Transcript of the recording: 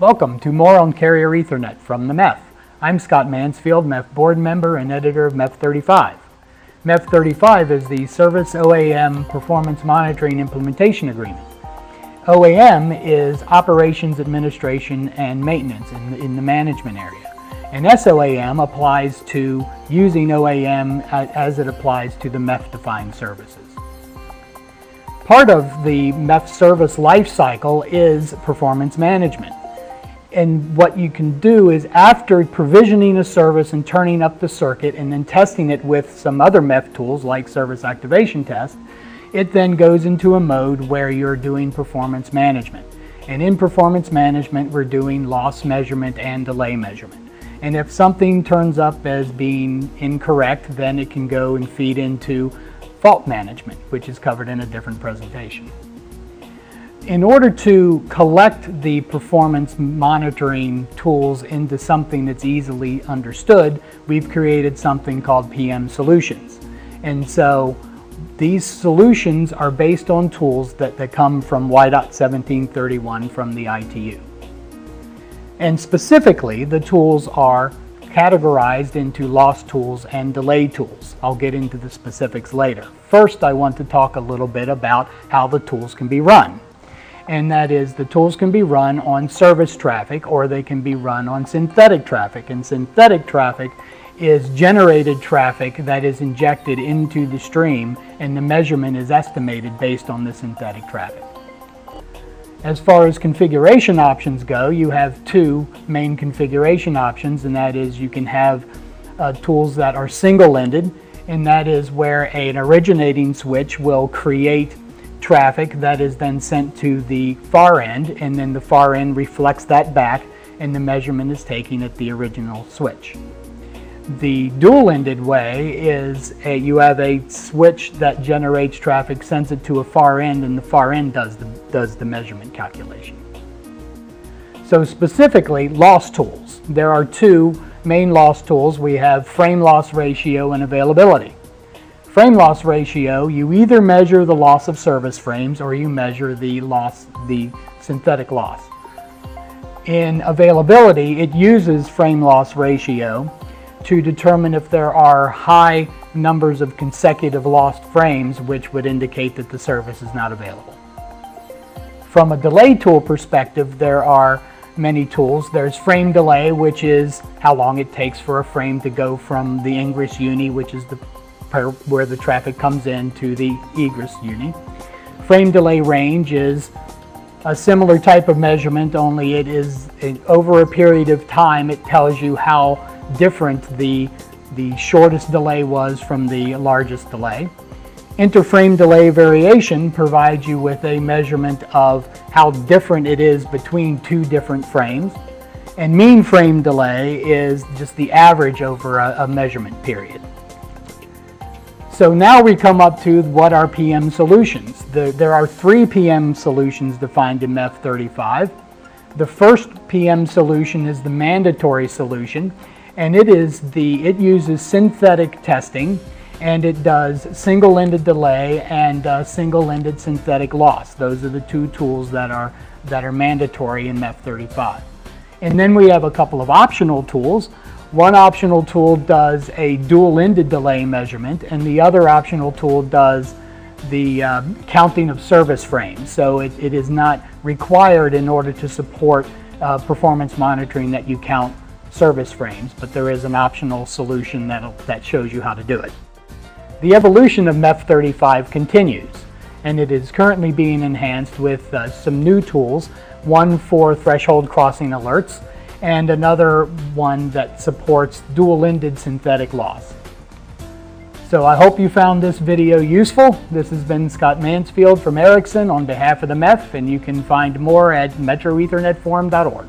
Welcome to more on Carrier Ethernet from the MEF. I'm Scott Mansfield, MEF board member and editor of MEF 35. MEF 35 is the Service OAM Performance Monitoring Implementation Agreement. OAM is Operations Administration and Maintenance in the management area. And SOAM applies to using OAM as it applies to the MEF-defined services. Part of the MEF Service Lifecycle is performance management. And what you can do is, after provisioning a service and turning up the circuit and then testing it with some other MEF tools like Service Activation Test, it then goes into a mode where you're doing performance management. And in performance management, we're doing loss measurement and delay measurement. And if something turns up as being incorrect, then it can go and feed into fault management, which is covered in a different presentation. In order to collect the performance monitoring tools into something that's easily understood, we've created something called PM Solutions. And so these solutions are based on tools that come from Y.1731 from the ITU. And specifically, the tools are categorized into loss tools and delay tools. I'll get into the specifics later. First, I want to talk a little bit about how the tools can be run. And that is, the tools can be run on service traffic or they can be run on synthetic traffic. And synthetic traffic is generated traffic that is injected into the stream, and the measurement is estimated based on the synthetic traffic. As far as configuration options go, you have two main configuration options, and that is you can have tools that are single-ended, and that is where an originating switch will create traffic that is then sent to the far end, and then the far end reflects that back, and the measurement is taken at the original switch. The dual-ended way is you have a switch that generates traffic, sends it to a far end, and the far end does the measurement calculation. So specifically, loss tools. There are two main loss tools. We have frame loss ratio and availability. Frame loss ratio, you either measure the loss of service frames or you measure the synthetic loss. In availability, it uses frame loss ratio to determine if there are high numbers of consecutive lost frames, which would indicate that the service is not available. From a delay tool perspective, there are many tools. There's frame delay, which is how long it takes for a frame to go from the ingress uni, which is where the traffic comes in, to the egress uni. Frame delay range is a similar type of measurement, only it is over a period of time. It tells you how different the shortest delay was from the largest delay. Interframe delay variation provides you with a measurement of how different it is between two different frames. And mean frame delay is just the average over a measurement period. So now we come up to what are PM solutions. There are three PM solutions defined in MEF 35. The first PM solution is the mandatory solution, and it uses synthetic testing, and it does single-ended delay and single-ended synthetic loss. Those are the two tools that are mandatory in MEF 35. And then we have a couple of optional tools. One optional tool does a dual-ended delay measurement, and the other optional tool does the counting of service frames. So it is not required in order to support performance monitoring that you count service frames, but there is an optional solution that shows you how to do it. The evolution of MEF 35 continues, and it is currently being enhanced with some new tools, one for threshold crossing alerts, and another one that supports dual-ended synthetic loss. So I hope you found this video useful. This has been Scott Mansfield from Ericsson on behalf of the MEF, and you can find more at metroethernetforum.org.